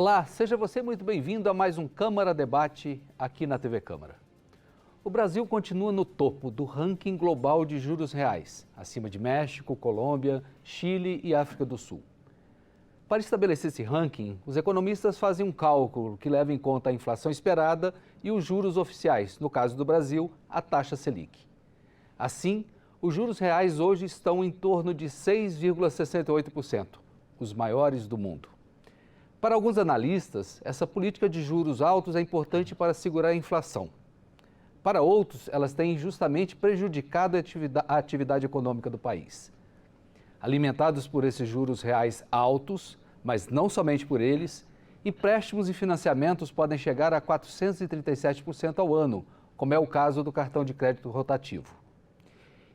Olá, seja você muito bem-vindo a mais um Câmara Debate aqui na TV Câmara. O Brasil continua no topo do ranking global de juros reais, acima de México, Colômbia, Chile e África do Sul. Para estabelecer esse ranking, os economistas fazem um cálculo que leva em conta a inflação esperada e os juros oficiais, no caso do Brasil, a taxa Selic. Assim, os juros reais hoje estão em torno de 6,68%, os maiores do mundo. Para alguns analistas, essa política de juros altos é importante para segurar a inflação. Para outros, elas têm justamente prejudicado a atividade econômica do país. Alimentados por esses juros reais altos, mas não somente por eles, empréstimos e financiamentos podem chegar a 437% ao ano, como é o caso do cartão de crédito rotativo.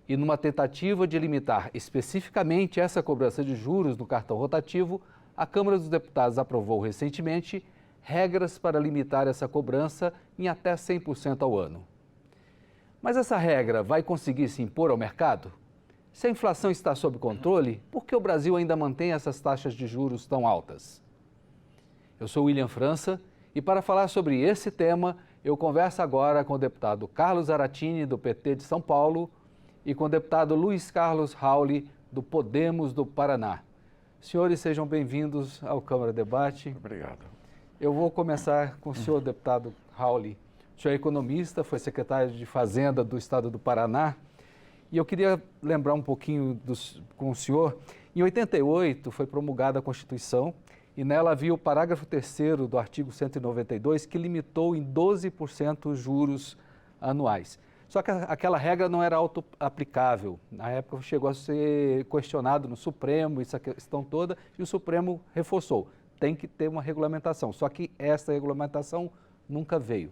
E numa tentativa de limitar especificamente essa cobrança de juros no cartão rotativo, a Câmara dos Deputados aprovou recentemente regras para limitar essa cobrança em até 100% ao ano. Mas essa regra vai conseguir se impor ao mercado? Se a inflação está sob controle, por que o Brasil ainda mantém essas taxas de juros tão altas? Eu sou William França e para falar sobre esse tema, eu converso agora com o deputado Carlos Zaratini, do PT de São Paulo, e com o deputado Luiz Carlos Rauli, do Podemos do Paraná. Senhores, sejam bem-vindos ao Câmara Debate. Obrigado. Eu vou começar com o senhor, deputado Rauli. O senhor é economista, foi secretário de Fazenda do Estado do Paraná. E eu queria lembrar um pouquinho com o senhor. Em 88 foi promulgada a Constituição e nela havia o parágrafo 3º do artigo 192 que limitou em 12% os juros anuais. Só que aquela regra não era auto-aplicável. Na época chegou a ser questionado no Supremo, essa questão toda, e o Supremo reforçou. Tem que ter uma regulamentação. Só que essa regulamentação nunca veio.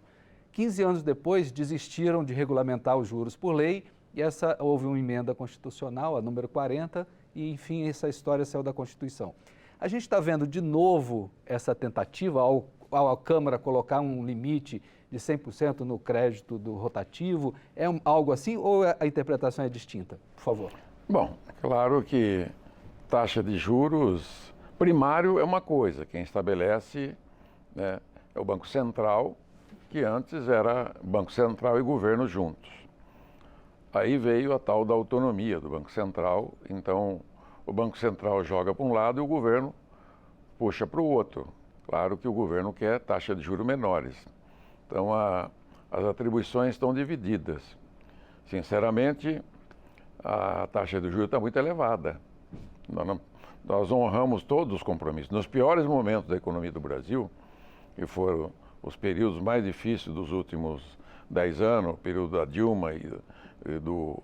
15 anos depois, desistiram de regulamentar os juros por lei e houve uma emenda constitucional, a número 40, e enfim, essa história saiu da Constituição. A gente está vendo de novo essa tentativa, ao Câmara colocar um limite de 100% no crédito do rotativo, algo assim ou a interpretação é distinta? Por favor. Bom, claro que taxa de juros primário é uma coisa, quem estabelece, né, é o Banco Central, que antes era Banco Central e governo juntos. Aí veio a tal da autonomia do Banco Central, então o Banco Central joga para um lado e o governo puxa para o outro. Claro que o governo quer taxa de juros menores. Então, as atribuições estão divididas. Sinceramente, a taxa de juros está muito elevada. Nós honramos todos os compromissos. Nos piores momentos da economia do Brasil, que foram os períodos mais difíceis dos últimos 10 anos, o período da Dilma e do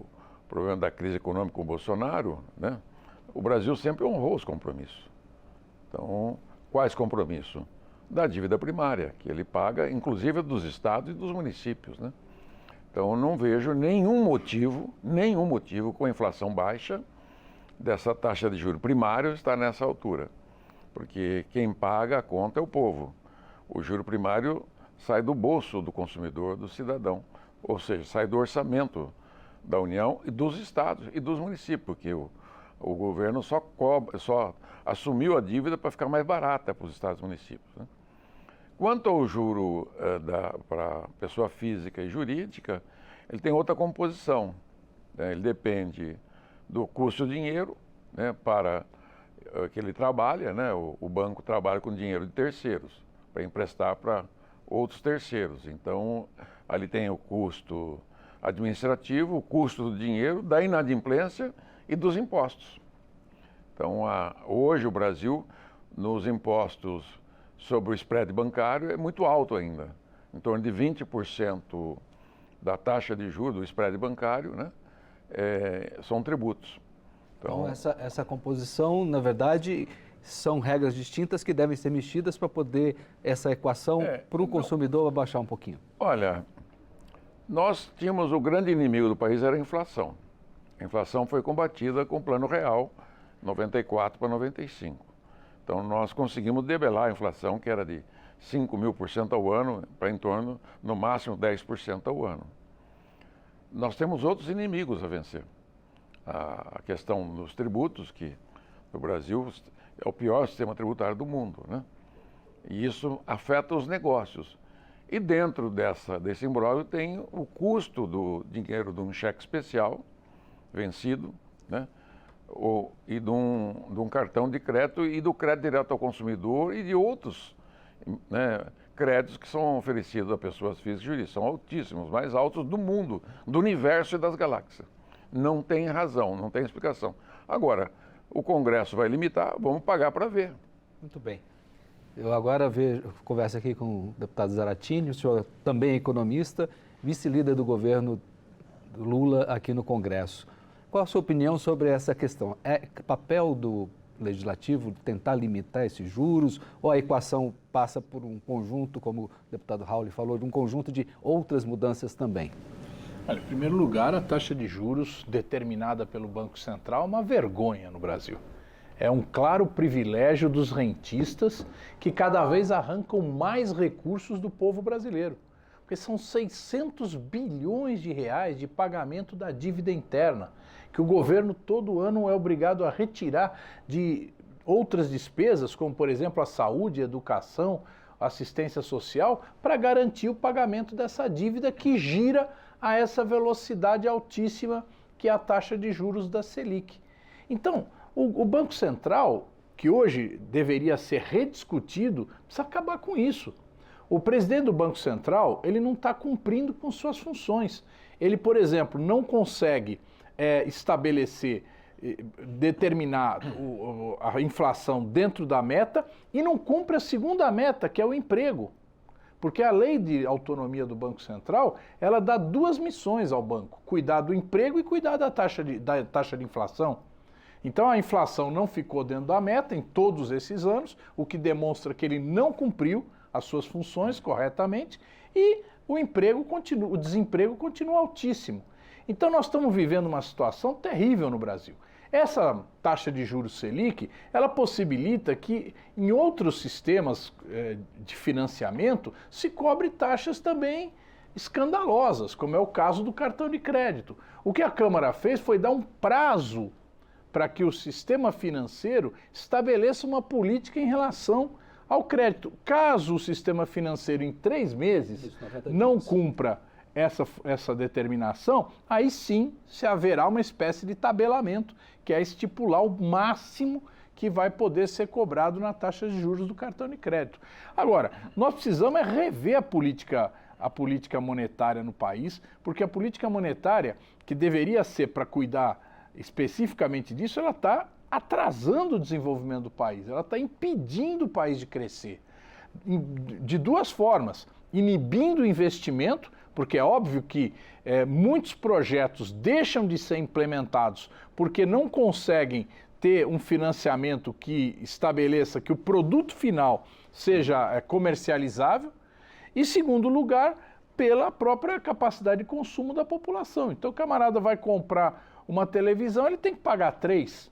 problema da crise econômica com o Bolsonaro, né? O Brasil sempre honrou os compromissos. Então, quais compromissos? Da dívida primária, que ele paga, inclusive dos estados e dos municípios, né? Então, eu não vejo nenhum motivo com a inflação baixa dessa taxa de juros primário estar nessa altura. Porque quem paga a conta é o povo. O juro primário sai do bolso do consumidor, do cidadão. Ou seja, sai do orçamento da União e dos estados e dos municípios, porque o governo só assumiu a dívida para ficar mais barata para os estados e municípios, né? Quanto ao juro para pessoa física e jurídica, ele tem outra composição, né? Ele depende do custo do dinheiro, né, para que ele trabalha, né? O banco trabalha com dinheiro de terceiros para emprestar para outros terceiros. Então, ali tem o custo administrativo, o custo do dinheiro, da inadimplência e dos impostos. Então, hoje o Brasil, nos impostos sobre o spread bancário, é muito alto ainda. Em torno de 20% da taxa de juros do spread bancário, né, são tributos. Então essa composição, na verdade, são regras distintas que devem ser mexidas para poder essa equação para o consumidor abaixar um pouquinho. Olha, nós tínhamos o grande inimigo do país era a inflação. A inflação foi combatida com o Plano Real, 94 para 95. Então, nós conseguimos debelar a inflação, que era de 5.000% ao ano, para em torno, no máximo, 10% ao ano. Nós temos outros inimigos a vencer. A questão dos tributos, que no Brasil é o pior sistema tributário do mundo, né? E isso afeta os negócios. E dentro desse imbróglio tem o custo do dinheiro de um cheque especial vencido, né? E de um cartão de crédito e do crédito direto ao consumidor e de outros, né, créditos que são oferecidos a pessoas físicas e jurídicas. São altíssimos, mais altos do mundo, do universo e das galáxias. Não tem razão, não tem explicação. Agora, o Congresso vai limitar, vamos pagar para ver. Muito bem. Eu agora converso aqui com o deputado Zaratini, o senhor também é economista, vice-líder do governo Lula aqui no Congresso. Qual a sua opinião sobre essa questão? É papel do Legislativo tentar limitar esses juros ou a equação passa por um conjunto, como o deputado Raul falou, de um conjunto de outras mudanças também? Olha, em primeiro lugar, a taxa de juros determinada pelo Banco Central é uma vergonha no Brasil. É um claro privilégio dos rentistas que cada vez arrancam mais recursos do povo brasileiro. Porque são 600 bilhões de reais de pagamento da dívida interna, que o governo todo ano é obrigado a retirar de outras despesas, como por exemplo a saúde, a educação, a assistência social, para garantir o pagamento dessa dívida que gira a essa velocidade altíssima que é a taxa de juros da Selic. Então, o Banco Central, que hoje deveria ser rediscutido, precisa acabar com isso. O presidente do Banco Central, ele não está cumprindo com suas funções. Ele, por exemplo, não consegue estabelecer, determinar a inflação dentro da meta e não cumpre a segunda meta, que é o emprego. Porque a lei de autonomia do Banco Central, ela dá duas missões ao banco: cuidar do emprego e cuidar da taxa de inflação. Então a inflação não ficou dentro da meta em todos esses anos, o que demonstra que ele não cumpriu as suas funções corretamente e o desemprego continua altíssimo. Então nós estamos vivendo uma situação terrível no Brasil. Essa taxa de juros Selic, ela possibilita que em outros sistemas de financiamento se cobre taxas também escandalosas, como é o caso do cartão de crédito. O que a Câmara fez foi dar um prazo para que o sistema financeiro estabeleça uma política em relação ao crédito. Caso o sistema financeiro em 3 meses não cumpra essa determinação, aí sim se haverá uma espécie de tabelamento, que é estipular o máximo que vai poder ser cobrado na taxa de juros do cartão de crédito. Agora, nós precisamos rever a política monetária no país, porque a política monetária, que deveria ser para cuidar especificamente disso, ela está atrasando o desenvolvimento do país, ela está impedindo o país de crescer. De duas formas: inibindo o investimento, porque é óbvio que muitos projetos deixam de ser implementados porque não conseguem ter um financiamento que estabeleça que o produto final seja comercializável, e segundo lugar, pela própria capacidade de consumo da população. Então o camarada vai comprar uma televisão, ele tem que pagar 3,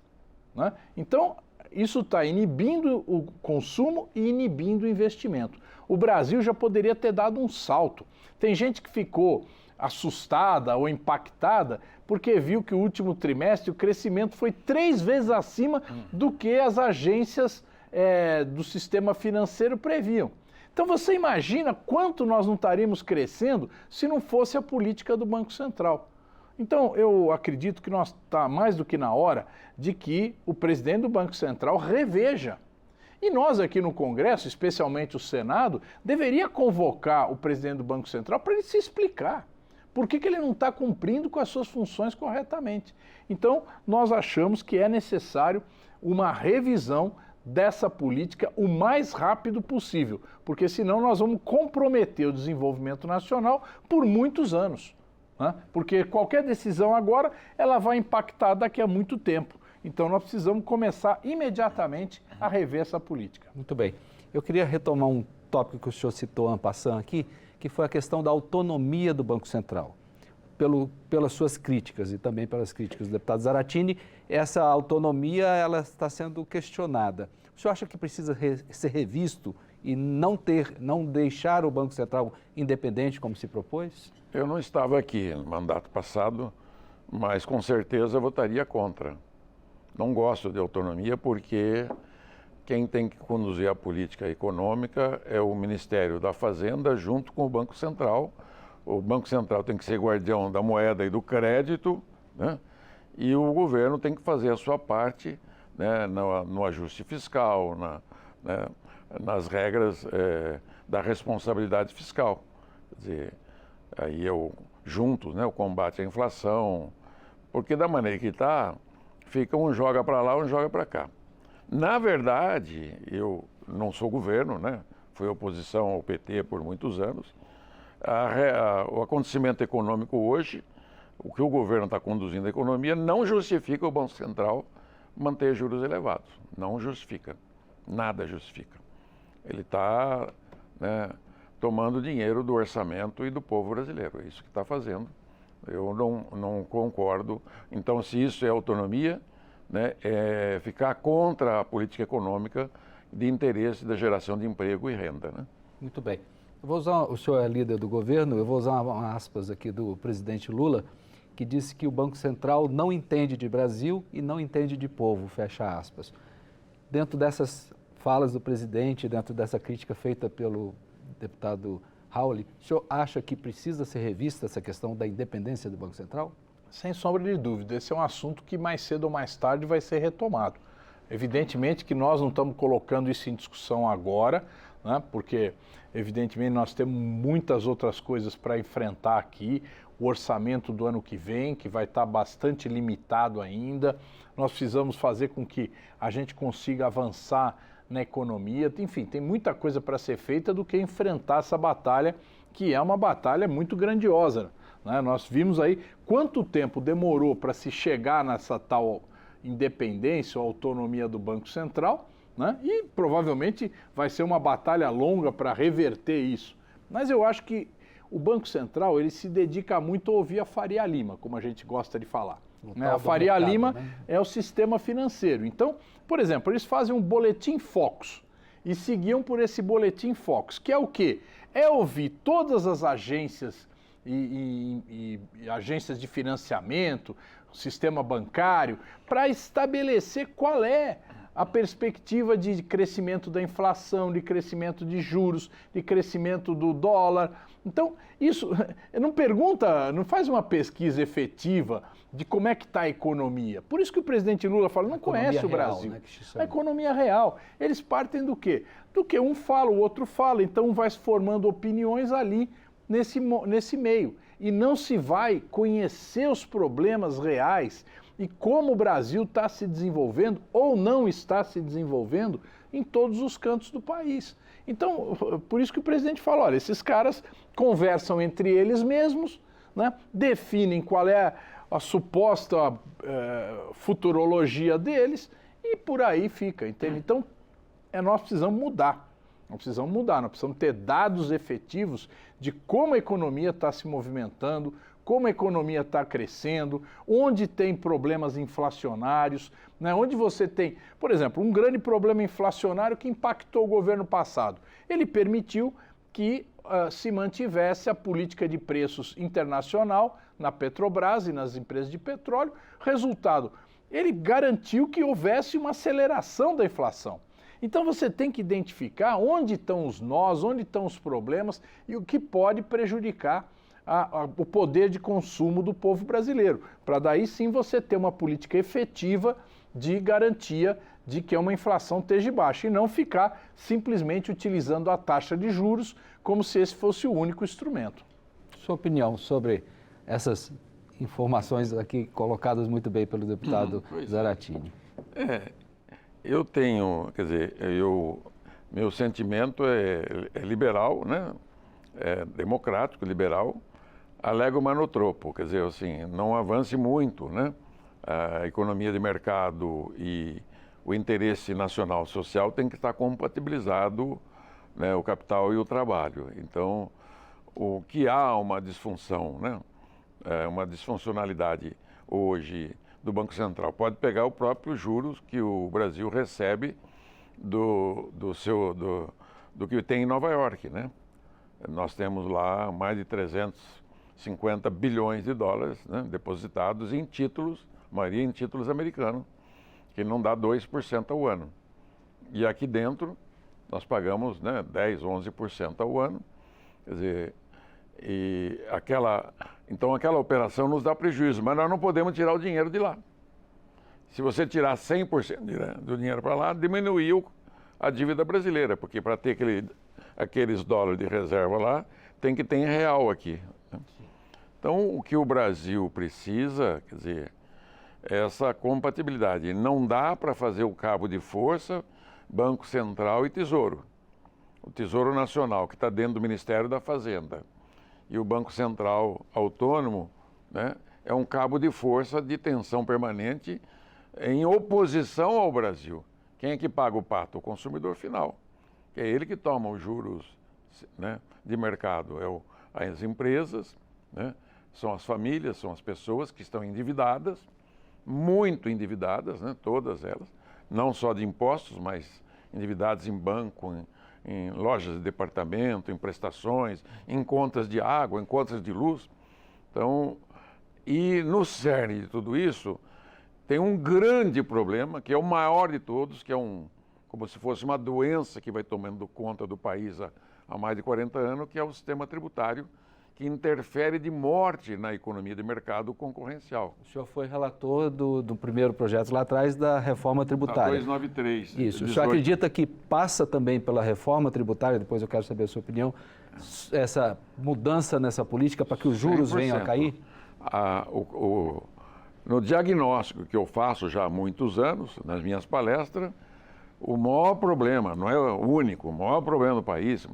né? Então isso está inibindo o consumo e inibindo o investimento. O Brasil já poderia ter dado um salto. Tem gente que ficou assustada ou impactada porque viu que o último trimestre o crescimento foi 3 vezes acima do que as agências do sistema financeiro previam. Então você imagina quanto nós não estaríamos crescendo se não fosse a política do Banco Central. Então eu acredito que nós está mais do que na hora de que o presidente do Banco Central reveja. E nós aqui no Congresso, especialmente o Senado, deveria convocar o presidente do Banco Central para ele se explicar por que ele não está cumprindo com as suas funções corretamente. Então, nós achamos que é necessário uma revisão dessa política o mais rápido possível, porque senão nós vamos comprometer o desenvolvimento nacional por muitos anos, né? Porque qualquer decisão agora, ela vai impactar daqui a muito tempo. Então nós precisamos começar imediatamente a rever essa política. Muito bem. Eu queria retomar um tópico que o senhor citou en passant aqui, que foi a questão da autonomia do Banco Central. Pelas suas críticas e também pelas críticas do deputado Zaratini, essa autonomia ela está sendo questionada. O senhor acha que precisa ser revisto e não deixar o Banco Central independente como se propôs? Eu não estava aqui no mandato passado, mas com certeza eu votaria contra. Não gosto de autonomia porque quem tem que conduzir a política econômica é o Ministério da Fazenda junto com o Banco Central. O Banco Central tem que ser guardião da moeda e do crédito, né? E o governo tem que fazer a sua parte, né, no ajuste fiscal, né, nas regras da responsabilidade fiscal. Quer dizer, aí juntos, né, o combate à inflação, porque da maneira que está, fica um joga para lá, um joga para cá. Na verdade, eu não sou governo, né? Fui oposição ao PT por muitos anos. O acontecimento econômico hoje, o que o governo está conduzindo a economia, não justifica o Banco Central manter juros elevados. Não justifica. Nada justifica. Ele está, né, tomando dinheiro do orçamento e do povo brasileiro. É isso que está fazendo. Eu não concordo. Então, se isso é autonomia, né, é ficar contra a política econômica de interesse da geração de emprego e renda, né? Muito bem. Eu vou usar, o senhor é líder do governo, eu vou usar uma aspas aqui do presidente Lula, que disse que o Banco Central não entende de Brasil e não entende de povo, fecha aspas. Dentro dessas falas do presidente, dentro dessa crítica feita pelo deputado Rauli, o senhor acha que precisa ser revista essa questão da independência do Banco Central? Sem sombra de dúvida, esse é um assunto que mais cedo ou mais tarde vai ser retomado. Evidentemente que nós não estamos colocando isso em discussão agora, né, porque evidentemente nós temos muitas outras coisas para enfrentar aqui, o orçamento do ano que vem, que vai estar bastante limitado ainda, nós precisamos fazer com que a gente consiga avançar na economia, enfim, tem muita coisa para ser feita do que enfrentar essa batalha, que é uma batalha muito grandiosa, né? Nós vimos aí quanto tempo demorou para se chegar nessa tal independência ou autonomia do Banco Central, né? E provavelmente vai ser uma batalha longa para reverter isso. Mas eu acho que o Banco Central ele se dedica muito a ouvir a Faria Lima, como a gente gosta de falar. Né? A Faria mercado, Lima, né, é o sistema financeiro. Então, por exemplo, eles fazem um boletim Focus e seguiam por esse boletim Focus, que é o quê? É ouvir todas as agências e agências de financiamento, sistema bancário, para estabelecer qual é a perspectiva de crescimento da inflação, de crescimento de juros, de crescimento do dólar. Então, isso não pergunta, não faz uma pesquisa efetiva de como é que está a economia. Por isso que o presidente Lula fala, não conhece o Brasil. Né, a economia real. Eles partem do quê? Do que um fala, o outro fala, então vai se formando opiniões ali nesse meio. E não se vai conhecer os problemas reais e como o Brasil está se desenvolvendo ou não está se desenvolvendo em todos os cantos do país. Então, por isso que o presidente fala, olha, esses caras conversam entre eles mesmos, né, definem qual é a suposta futurologia deles e por aí fica, entende? Então, nós precisamos mudar. Nós precisamos ter dados efetivos de como a economia está se movimentando, como a economia está crescendo, onde tem problemas inflacionários, né? Onde você tem, por exemplo, um grande problema inflacionário que impactou o governo passado. Ele permitiu que se mantivesse a política de preços internacional na Petrobras e nas empresas de petróleo. Resultado, ele garantiu que houvesse uma aceleração da inflação. Então você tem que identificar onde estão os nós, onde estão os problemas e o que pode prejudicar o poder de consumo do povo brasileiro, para daí sim você ter uma política efetiva de garantia de que uma inflação esteja baixa e não ficar simplesmente utilizando a taxa de juros como se esse fosse o único instrumento. Sua opinião sobre essas informações aqui colocadas muito bem pelo deputado Zaratini? Eu tenho, quer dizer, meu sentimento é liberal, né? É democrático, liberal, alego manotropo, quer dizer, assim, não avance muito, né? A economia de mercado e o interesse nacional social tem que estar compatibilizado, né, o capital e o trabalho. Então, o que há uma disfunção, né? Uma disfuncionalidade hoje do Banco Central. Pode pegar o próprio juros que o Brasil recebe do que tem em Nova York, né? Nós temos lá mais de 350 bilhões de dólares, né, depositados em títulos, a maioria em títulos americanos, que não dá 2% ao ano. E aqui dentro nós pagamos, né, 10, 11% ao ano. Quer dizer, então aquela operação nos dá prejuízo, mas nós não podemos tirar o dinheiro de lá. Se você tirar 100% do dinheiro para lá, diminuiu a dívida brasileira, porque para ter aqueles dólares de reserva lá, tem que ter em real aqui. Então, o que o Brasil precisa, quer dizer, é essa compatibilidade. Não dá para fazer o cabo de força, Banco Central e Tesouro. O Tesouro Nacional, que está dentro do Ministério da Fazenda, e o Banco Central Autônomo, né, é um cabo de força de tensão permanente em oposição ao Brasil. Quem é que paga o pato? O consumidor final. É ele que toma os juros, né, de mercado. As empresas, né, são as famílias, são as pessoas que estão endividadas, muito endividadas, né, todas elas, não só de impostos, mas endividadas em banco, em lojas de departamento, em prestações, em contas de água, em contas de luz. Então, e no cerne de tudo isso, tem um grande problema, que é o maior de todos, que é como se fosse uma doença que vai tomando conta do país há mais de 40 anos, que é o sistema tributário, que interfere de morte na economia de mercado concorrencial. O senhor foi relator do primeiro projeto lá atrás da reforma tributária. 293. Isso. O senhor acredita que passa também pela reforma tributária, depois eu quero saber a sua opinião, essa mudança nessa política para que os juros 100%. venham a cair? No diagnóstico que eu faço já há muitos anos, nas minhas palestras, o maior problema, não é o único, o maior problema do país,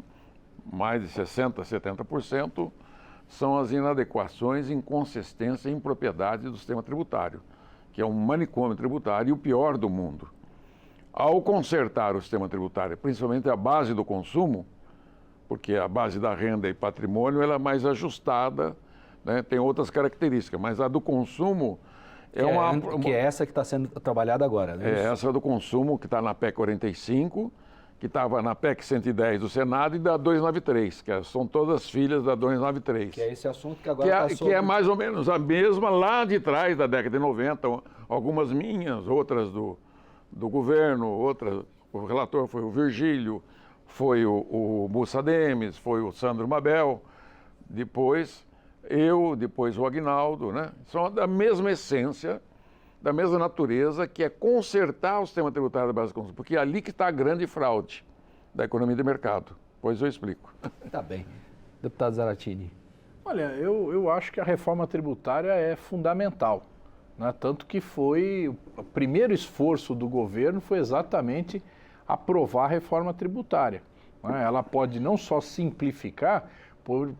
mais de 60%, 70%, são as inadequações, inconsistência e impropriedade do sistema tributário, que é um manicômio tributário e o pior do mundo. Ao consertar o sistema tributário, principalmente a base do consumo, porque a base da renda e patrimônio ela é mais ajustada, né, tem outras características, mas a do consumo que é essa que está sendo trabalhada agora, né? É essa do consumo que está na PEC 45, que estava na PEC 110 do Senado e da 293, que são todas filhas da 293. Que é esse assunto que agora que é mais ou menos a mesma lá de trás da década de 90, algumas minhas, outras do governo, outras, o relator foi o Virgílio, foi o Mussa Demes, foi o Sandro Mabel, depois depois o Aguinaldo, né? São da mesma essência, da mesma natureza, que é consertar o sistema tributário da base de consumo, porque é ali que está a grande fraude da economia de mercado. Pois eu explico. Tá bem. Deputado Zaratini. Olha, eu acho que a reforma tributária é fundamental, né? Tanto que o primeiro esforço do governo foi exatamente aprovar a reforma tributária, né? Ela pode não só simplificar,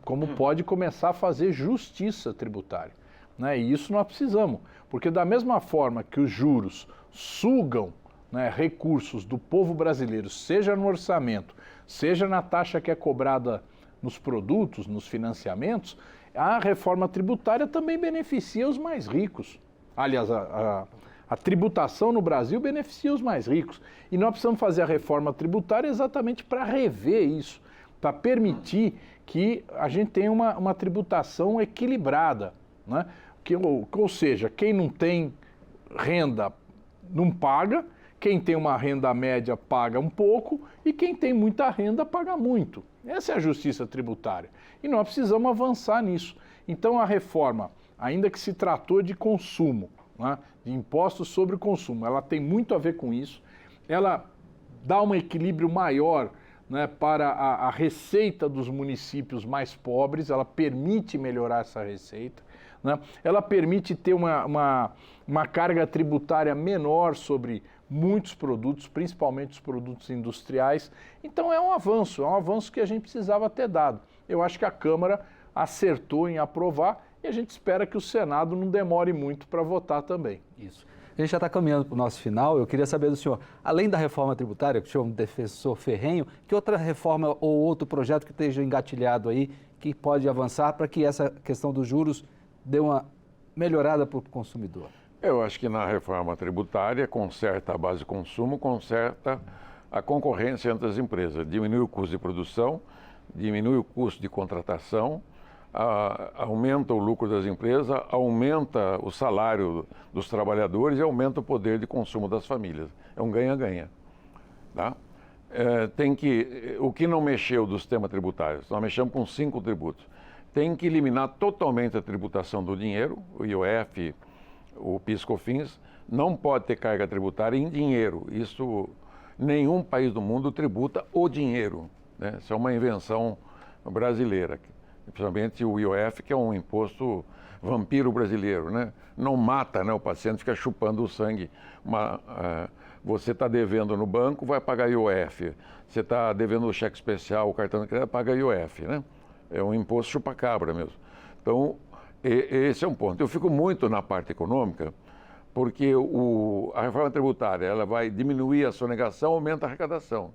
como pode começar a fazer justiça tributária, né? E isso nós precisamos, porque da mesma forma que os juros sugam, né, recursos do povo brasileiro, seja no orçamento, seja na taxa que é cobrada nos produtos, nos financiamentos, a reforma tributária também beneficia os mais ricos. Aliás, a tributação no Brasil beneficia os mais ricos. E nós precisamos fazer a reforma tributária exatamente para rever isso, para permitir que a gente tenha uma tributação equilibrada, né? Ou seja, quem não tem renda não paga, quem tem uma renda média paga um pouco e quem tem muita renda paga muito. Essa é a justiça tributária. E nós precisamos avançar nisso. Então a reforma, ainda que se tratou de consumo, né, de impostos sobre o consumo, ela tem muito a ver com isso. Ela dá um equilíbrio maior, né, para a receita dos municípios mais pobres, ela permite melhorar essa receita, né? Ela permite ter uma carga tributária menor sobre muitos produtos, principalmente os produtos industriais. Então é um avanço que a gente precisava ter dado. Eu acho que a Câmara acertou em aprovar e a gente espera que o Senado não demore muito para votar também. Isso. A gente já está caminhando para o nosso final. Eu queria saber do senhor, além da reforma tributária, que o senhor é um defensor ferrenho, que outra reforma ou outro projeto que esteja engatilhado aí, que pode avançar para que essa questão dos juros dê uma melhorada para o consumidor? Eu acho que na reforma tributária conserta a base de consumo, conserta a concorrência entre as empresas, diminui o custo de produção, diminui o custo de contratação, aumenta o lucro das empresas, aumenta o salário dos trabalhadores e aumenta o poder de consumo das famílias. É um ganha-ganha. Tá? O que não mexeu do sistema tributário, nós mexemos com 5 tributos. Tem que eliminar totalmente a tributação do dinheiro, o IOF, o PIS/COFINS, não pode ter carga tributária em dinheiro. Isso, nenhum país do mundo tributa o dinheiro, né? Isso é uma invenção brasileira, principalmente o IOF, que é um imposto vampiro brasileiro, né? Não mata, né? O paciente fica chupando o sangue. Você está devendo no banco, vai pagar IOF. Você está devendo o cheque especial, o cartão de crédito, paga IOF, né? É um imposto chupa-cabra mesmo. Então, esse é um ponto. Eu fico muito na parte econômica, porque a reforma tributária ela vai diminuir a sonegação, aumenta a arrecadação.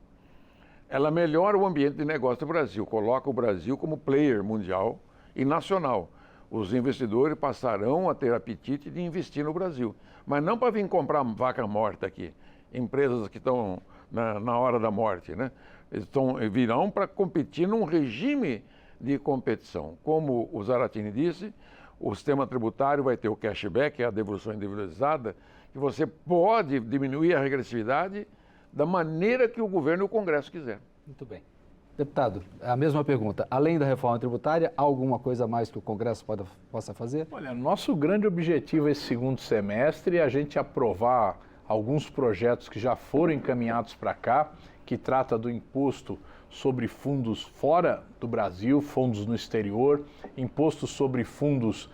Ela melhora o ambiente de negócio do Brasil, coloca o Brasil como player mundial e nacional. Os investidores passarão a ter apetite de investir no Brasil, mas não para vir comprar vaca morta aqui, empresas que estão na hora da morte, né? Eles virão para competir num regime de competição. Como o Zaratini disse, o sistema tributário vai ter o cashback, que é a devolução individualizada, que você pode diminuir a regressividade da maneira que o governo e o Congresso quiser. Muito bem. Deputado, a mesma pergunta. Além da reforma tributária, há alguma coisa a mais que o Congresso possa fazer? Olha, nosso grande objetivo esse segundo semestre é a gente aprovar alguns projetos que já foram encaminhados para cá, que trata do imposto sobre fundos fora do Brasil, fundos no exterior, imposto sobre fundos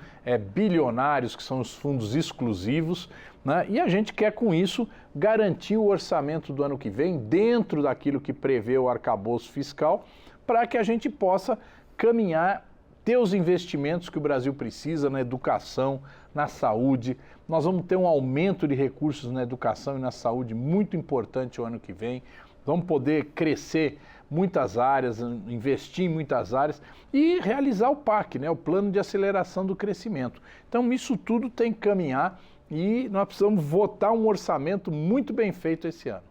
bilionários, que são os fundos exclusivos, né? E a gente quer, com isso, garantir o orçamento do ano que vem dentro daquilo que prevê o arcabouço fiscal, para que a gente possa caminhar, ter os investimentos que o Brasil precisa na educação, na saúde. Nós vamos ter um aumento de recursos na educação e na saúde muito importante o ano que vem. Vamos poder crescer muitas áreas, investir em muitas áreas e realizar o PAC, né, o Plano de Aceleração do Crescimento. Então, isso tudo tem que caminhar e nós precisamos votar um orçamento muito bem feito esse ano.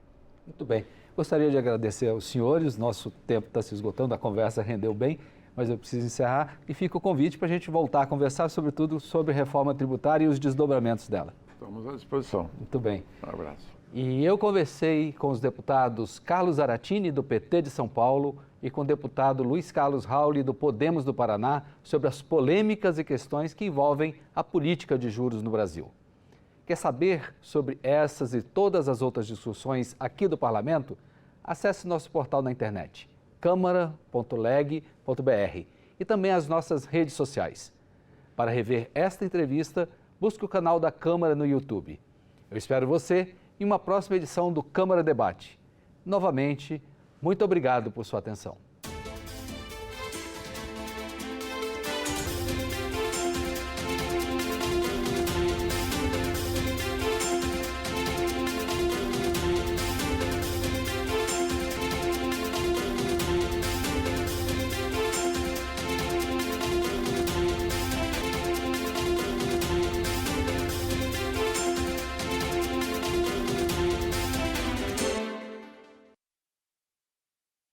Muito bem. Gostaria de agradecer aos senhores, nosso tempo está se esgotando, a conversa rendeu bem, mas eu preciso encerrar e fica o convite para a gente voltar a conversar, sobretudo sobre reforma tributária e os desdobramentos dela. Estamos à disposição. Muito bem. Um abraço. E eu conversei com os deputados Carlos Zaratini, do PT de São Paulo, e com o deputado Luiz Carlos Rauli, do Podemos do Paraná, sobre as polêmicas e questões que envolvem a política de juros no Brasil. Quer saber sobre essas e todas as outras discussões aqui do Parlamento? Acesse nosso portal na internet, câmara.leg.br, e também as nossas redes sociais. Para rever esta entrevista, busque o canal da Câmara no YouTube. Eu espero você em uma próxima edição do Câmara Debate. Novamente, muito obrigado por sua atenção.